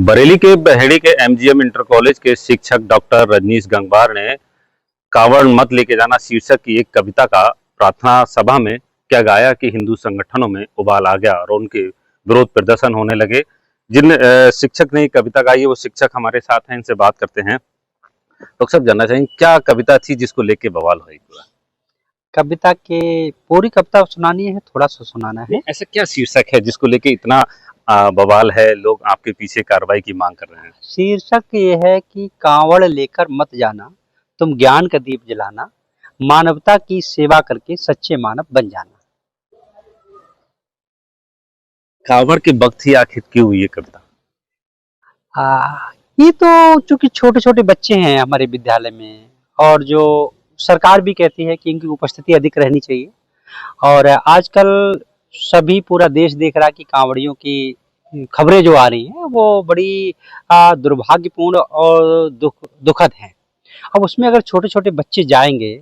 बरेली के बहेड़ी के MGM inter college के शिक्षक डॉक्टर रजनीश गंगवार ने कावड़ मत लेके जाना शीर्षक की एक कविता का प्रार्थना सभा में क्या गाया कि हिंदू संगठनों में उबाल आ गया और उनके विरोध प्रदर्शन होने लगे। जिन शिक्षक ने ये कविता गाई है वो शिक्षक हमारे साथ हैं, इनसे बात करते हैं। डॉक्टर साहब, जानना चाहेंगे क्या कविता थी जिसको लेके बवाल हुई पूरा? कविता के पूरी कविता सुनानी है, थोड़ा सा सुनाना है। ऐसा क्या शीर्षक है जिसको लेके इतना बवाल है, लोग आपके पीछे कार्रवाई की मांग कर रहे हैं? शीर्षक ये है कि कांवड़ लेकर मत जाना, तुम ज्ञान का दीप जलाना, मानवता की सेवा करके सच्चे मानव बन जाना। कावड़ के वक्त ही आखिर क्यों हुई ये कविता? ये तो चूंकि छोटे छोटे बच्चे हैं हमारे विद्यालय में, और जो सरकार भी कहती है कि इनकी उपस्थिति अधिक रहनी चाहिए, और आजकल सभी पूरा देश देख रहा है कि कांवड़ियों की खबरें जो आ रही हैं वो बड़ी दुर्भाग्यपूर्ण और दुखद हैं। अब उसमें अगर छोटे छोटे बच्चे जाएंगे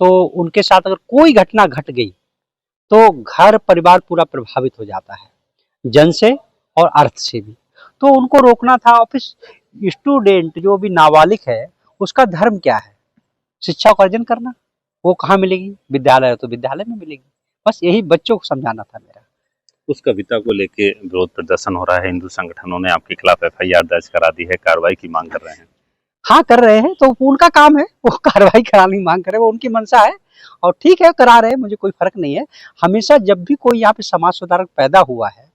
तो उनके साथ अगर कोई घटना घट गई तो घर परिवार पूरा प्रभावित हो जाता है, जन से और अर्थ से भी। तो उनको रोकना था। और फिर स्टूडेंट जो भी नाबालिग है उसका धर्म क्या है? शिक्षा का अर्जन करना। वो कहाँ मिलेगी? विद्यालय है तो विद्यालय में मिलेगी। बस यही बच्चों को समझाना था मेरा। उस कविता को लेके विरोध प्रदर्शन हो रहा है, हिंदू संगठनों ने आपके खिलाफ एफआईआर दर्ज करा दी है, कार्रवाई की मांग कर रहे हैं। हाँ, कर रहे हैं तो उनका काम है, वो कार्रवाई कराने की मांग करे, वो उनकी मंशा है और ठीक है, करा रहे हैं, मुझे कोई फर्क नहीं है। हमेशा जब भी कोई यहाँ पे समाज सुधारक पैदा हुआ है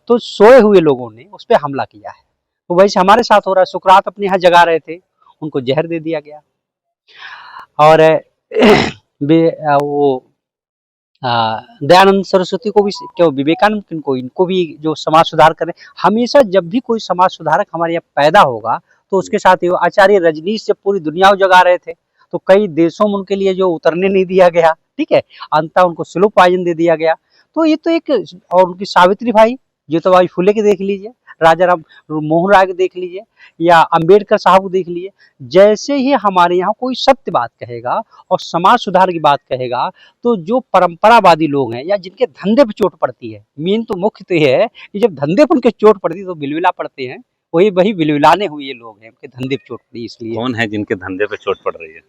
तो सोए हुए लोगों ने उस पर हमला किया है। तो वैसे हमारे साथ हो रहा है। सुकरात अपने यहाँ जगा रहे थे, उनको जहर दे दिया गया। और वो दयानंद सरस्वती को भी, क्यों विवेकानंद को, इनको भी जो समाज सुधार करें। हमेशा जब भी कोई समाज सुधारक हमारे यहाँ पैदा होगा तो उसके साथ ही आचार्य रजनीश जब पूरी दुनिया को जगा रहे थे तो कई देशों में उनके लिए जो उतरने नहीं दिया गया, ठीक है, अंततः उनको स्लो पॉइजन दे दिया गया। तो ये तो एक, और उनकी सावित्री भाई ज्योतिबाई फुले के देख लीजिए, राजा राम मोहन राय को देख लीजिए, या अंबेडकर साहब को देख लीजिए। जैसे ही हमारे यहाँ कोई सत्य बात कहेगा और समाज सुधार की बात कहेगा तो जो परंपरावादी लोग हैं या जिनके धंधे पे चोट पड़ती है, मेन तो मुख्य तो ये है कि जब धंधे पर उनके चोट पड़ती है तो बिलबिला पड़ते हैं। वही बिलबिलाने हुए लोग हैं, उनके धंधे पे चोट पड़ी। इसलिए कौन है जिनके धंधे पे चोट पड़ रही है?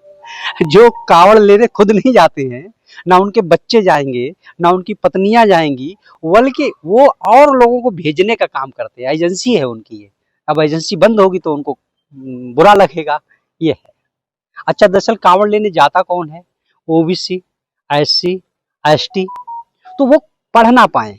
जो कावड़ लेने खुद नहीं जाते हैं, ना उनके बच्चे जाएंगे, ना उनकी पत्नियां जाएंगी, बल्कि वो और लोगों को भेजने का काम करते हैं। एजेंसी है उनकी ये। अब एजेंसी बंद होगी तो उनको बुरा लगेगा, ये है। अच्छा, दरअसल कावड़ लेने जाता कौन है? OBC, SC, ST. तो वो पढ़ ना पाए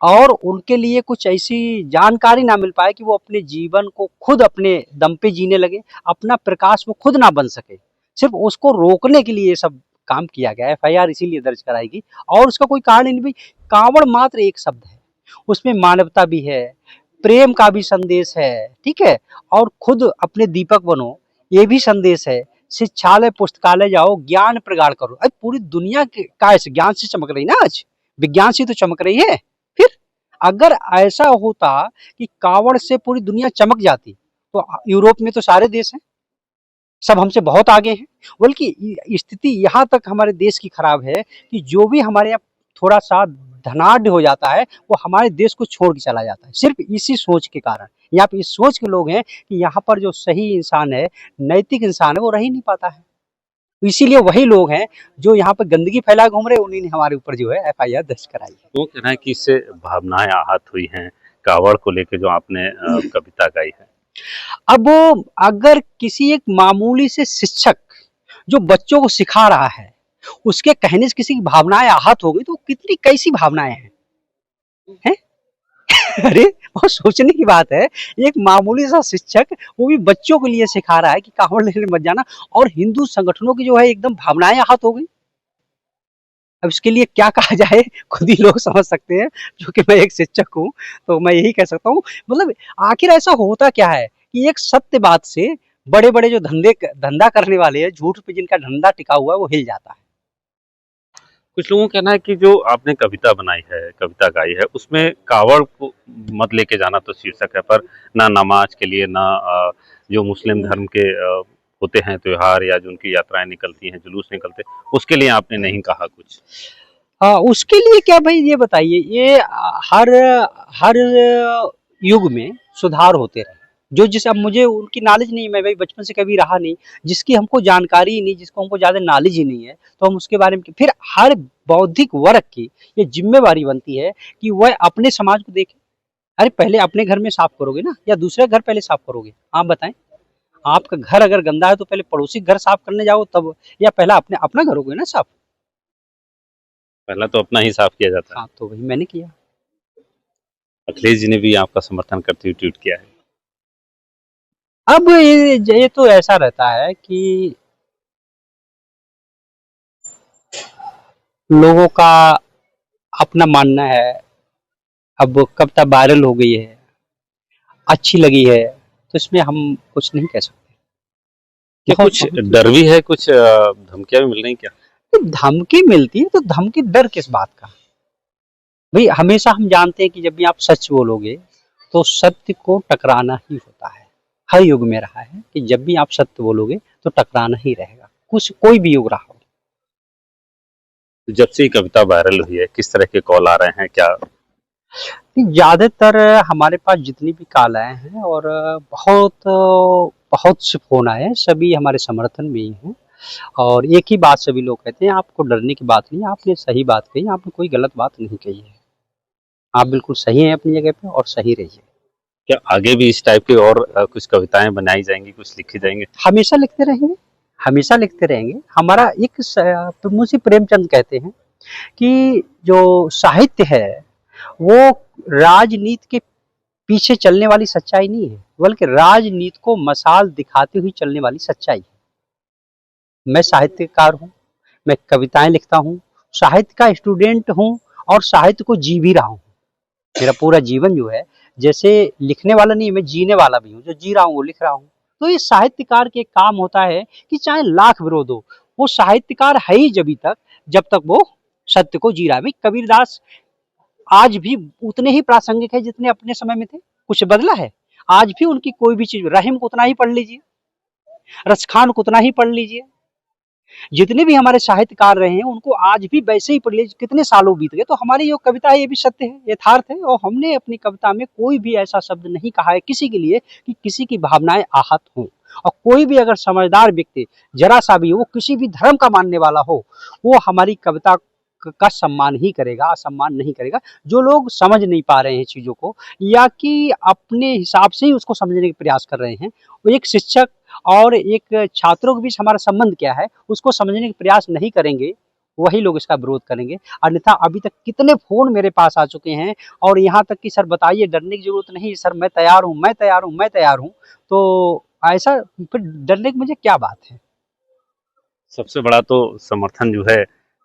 और उनके लिए कुछ ऐसी जानकारी ना मिल पाए कि वो अपने जीवन को खुद अपने दम पे जीने लगे, अपना प्रकाश वो खुद ना बन सके। सिर्फ उसको रोकने के लिए ये सब काम किया गया है। एफआईआर इसीलिए दर्ज कराएगी, और उसका कोई कारण नहीं भाई। कांवड़ मात्र एक शब्द है, उसमें मानवता भी है, प्रेम का भी संदेश है, ठीक है, और खुद अपने दीपक बनो, ये भी संदेश है। शिक्षालय पुस्तकालय जाओ, ज्ञान प्रगाढ़ करो। अरे पूरी दुनिया का ऐसे ज्ञान से चमक रही ना, आज विज्ञान से तो चमक रही है। फिर अगर ऐसा होता कि कावड़ से पूरी दुनिया चमक जाती तो यूरोप में तो सारे देश हैं, सब हमसे बहुत आगे हैं। बल्कि स्थिति यहाँ तक हमारे देश की खराब है कि जो भी हमारे यहाँ थोड़ा सा धनाढ़ हो जाता है वो हमारे देश को छोड़ के चला जाता है, सिर्फ इसी सोच के कारण। यहाँ पे इस सोच के लोग हैं कि यहाँ पर जो सही इंसान है, नैतिक इंसान है, वो रह ही नहीं पाता है। इसीलिए वही लोग हैं जो यहाँ पर गंदगी फैला घूम रहे, उन्हीं ने हमारे ऊपर जो है एफआईआर दर्ज कराई है। वो कहना है कि इससे भावनाएं आहत हुई हैं कावड़ को लेके जो आपने कविता गाई है। अब अगर किसी एक मामूली से शिक्षक जो बच्चों को सिखा रहा है उसके कहने से किसी की भावनाएं आहत हो गई तो कितनी कैसी भावनाएं हैं, हैं? अरे बहुत सोचने की बात है। एक मामूली सा शिक्षक वो भी बच्चों के लिए सिखा रहा है कि कांवड़ लेने मत जाना, और हिंदू संगठनों की जो है एकदम भावनाएं आहत हो गई। अब इसके लिए क्या कहा जाए खुद ही लोग समझ सकते हैं, जो कि मैं एक शिक्षक हूँ तो मैं यही कह सकता हूँ। मतलब आखिर ऐसा होता क्या है कि एक सत्य बात से बड़े बड़े जो धंधा करने वाले हैं, झूठ पे जिनका धंधा टिका हुआ है, वो हिल जाता है। कुछ लोगों का कहना है कि जो आपने कविता बनाई है, कविता गाई है, उसमें कावड़ को मत लेके जाना तो शीर्षक है, पर ना नमाज के लिए, ना जो मुस्लिम धर्म के होते हैं त्योहार या जो उनकी यात्राएं निकलती हैं, जुलूस निकलते, उसके लिए आपने नहीं कहा कुछ? उसके लिए क्या भाई, ये बताइए, ये हर हर युग में सुधार होते रहे। जो जिस अब मुझे उनकी नॉलेज नहीं, मैं भाई बचपन से कभी रहा नहीं, जिसकी हमको जानकारी ही नहीं, जिसको हमको ज़्यादा नॉलेज ही नहीं है, तो हम उसके बारे में फिर हर बौद्धिक वर्ग की ये जिम्मेवारी बनती है कि वह अपने समाज को देखे। अरे पहले अपने घर में साफ करोगे ना, या दूसरे घर पहले साफ करोगे? आप बताएं। आपका घर अगर गंदा है तो पहले पड़ोसी घर साफ करने जाओ तब, या पहला अपने अपना घर होगा ना साफ? पहला तो अपना ही साफ किया जाता है। हाँ, तो वही मैंने किया। अखिलेश जी ने भी आपका समर्थन करते हुए ट्वीट किया है। अब ये तो ऐसा रहता है कि लोगों का अपना मानना है। अब कविता वायरल हो गई है, अच्छी लगी है, तो इसमें हम कुछ नहीं कह सकते। क्या कुछ डर भी है, कुछ धमकियां भी मिल रही क्या? धमकी मिलती है तो धमकी डर किस बात का? भाई हमेशा हम जानते हैं कि जब भी आप सच बोलोगे तो सत्य को टकराना ही होता है। हर युग में रहा है कि जब भी आप सत्य बोलोगे तो टकराना ही रहेगा, कुछ कोई भी युग रहा हो। जब से ये कविता वायरल हुई है, किस तरह के कॉल आ रहे हैं? क्या ज्यादातर हमारे पास जितनी भी कॉल आए हैं, और बहुत से फोन आए हैं, सभी हमारे समर्थन में ही हैं। और एक ही बात सभी लोग कहते हैं, आपको डरने की बात नहीं है, आपने सही बात कही, आपने कोई गलत बात नहीं कही है, आप बिल्कुल सही हैं अपनी जगह पे और सही रहिए। क्या आगे भी इस टाइप की और कुछ कविताएं बनाई जाएंगी, कुछ लिखी जाएंगे? हमेशा लिखते रहेंगे, हमेशा लिखते रहेंगे। हमारा एक मुंशी प्रेमचंद कहते हैं कि जो साहित्य है वो राजनीति के पीछे चलने वाली सच्चाई नहीं है, बल्कि राजनीति को मसाल दिखाती हुई चलने वाली सच्चाई है। मैं साहित्यकार हूँ, मैं कविताएं लिखता हूँ, साहित्य का स्टूडेंट हूँ, और साहित्य को जी भी रहा हूँ। मेरा पूरा जीवन जो है, जैसे लिखने वाला नहीं, मैं जीने वाला भी हूँ, जो जी रहा हूँ वो लिख रहा हूँ। तो ये साहित्यकार के काम होता है कि चाहे लाख विरोध हो, वो साहित्यकार है ही जब तक वो सत्य को जी रहा है। भाई कबीरदास आज भी उतने ही प्रासंगिक है जितने अपने समय में थे, कुछ बदला है? आज भी उनकी कोई भी चीज, रहीम को उतना ही पढ़ लीजिए, रसखान को उतना ही पढ़ लीजिए, जितने भी हमारे साहित्यकार रहे हैं उनको आज भी वैसे ही पढ़ लीजिए। कितने सालों बीत गए, तो हमारी जो कविता है ये भी सत्य है, यथार्थ है, और हमने अपनी कविता में कोई भी ऐसा शब्द नहीं कहा है किसी के लिए कि किसी की भावनाएं आहत हों। और कोई भी अगर समझदार व्यक्ति जरा सा भी, वो किसी भी धर्म का मानने वाला हो, वो हमारी कविता का सम्मान ही करेगा, असम्मान नहीं करेगा। जो लोग समझ नहीं पा रहे हैं चीजों को, या कि अपने हिसाब से ही उसको समझने का प्रयास कर रहे हैं, वो एक शिक्षक और एक छात्रों के बीच हमारा संबंध क्या है उसको समझने का प्रयास नहीं करेंगे, वही लोग इसका विरोध करेंगे। अन्यथा अभी तक कितने फोन मेरे पास आ चुके हैं, और यहाँ तक कि सर बताइए, डरने की जरूरत नहीं सर, मैं तैयार हूँ, मैं तैयार हूँ, मैं तैयार हूँ। तो ऐसा फिर डरने की मुझे क्या बात है? सबसे बड़ा तो समर्थन जो है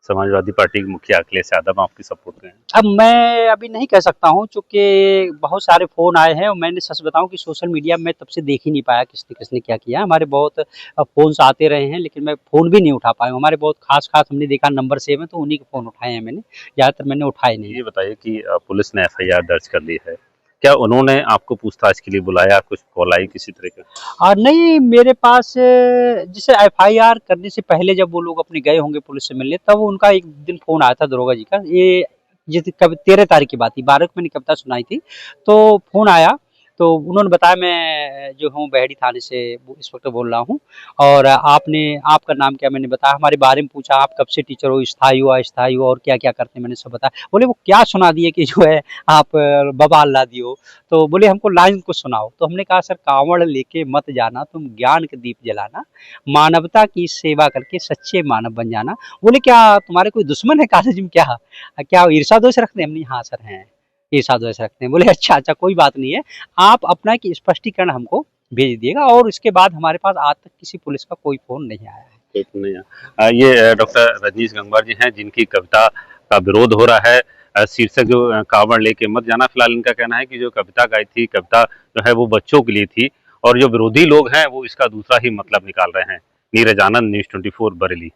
समाजवादी पार्टी के मुखिया अखिलेश यादव आपकी सपोर्ट में है। अब मैं अभी नहीं कह सकता हूँ, चूंकि बहुत सारे फ़ोन आए हैं, और मैंने सच बताऊँ कि सोशल मीडिया में तब से देख ही नहीं पाया किसने किसने क्या किया। हमारे बहुत फ़ोन्स आते रहे हैं, लेकिन मैं फ़ोन भी नहीं उठा पाया हूँ। हमारे बहुत खास हमने देखा नंबर सेव है, तो उन्हीं के फ़ोन उठाए हैं मैंने, ज़्यादातर मैंने उठाए नहीं। ये बताइए कि पुलिस ने एफआईआर दर्ज कर ली है, क्या उन्होंने आपको पूछताछ के लिए बुलाया, कुछ कॉल आई किसी तरह का? और नहीं, मेरे पास जैसे एफआईआर करने से पहले जब वो लोग अपने गए होंगे पुलिस से मिलने, तब उनका एक दिन फ़ोन आया था दरोगा जी का। ये जिस कब 13 तारीख की बात थी, 12 को मैंने कविता सुनाई थी, तो फ़ोन आया, तो उन्होंने बताया मैं जो हूँ बहेड़ी थाने से इंस्पेक्टर बोल रहा हूँ, और आपका नाम क्या, मैंने बताया, हमारे बारे में पूछा, आप कब से टीचर हो, स्थायी हो अस्थायी हो, और क्या क्या करते हैं, मैंने सब बताया। बोले वो क्या सुना दिए कि जो है आप बवाल ला दियो, तो बोले हमको लाइन को सुनाओ। तो हमने कहा सर, कांवड़ लेके मत जाना, तुम ज्ञान के दीप जलाना, मानवता की सेवा करके सच्चे मानव बन जाना। बोले क्या तुम्हारे कोई दुश्मन है कॉलेज में, क्या क्या ईर्षा दोष रखते हैं? हमने हाँ सर हैं, ईर्षा दोष रखते हैं। बोले अच्छा अच्छा, कोई बात नहीं है, आप अपना की स्पष्टीकरण हमको भेज दिएगा। और उसके बाद हमारे पास आज तक किसी पुलिस का कोई फोन नहीं आया है। कोई फोन नहीं आया। ये डॉक्टर रजनीश गंगवार जी हैं, जिनकी कविता का विरोध हो रहा है। शीर्षक जो कावड़ लेके मत जाना, फिलहाल इनका कहना है कि जो कविता गाई थी, कविता जो है वो बच्चों के लिए थी, और जो विरोधी लोग हैं वो इसका दूसरा ही मतलब निकाल रहे हैं। नीरज आनंद, न्यूज़ 24 बरेली।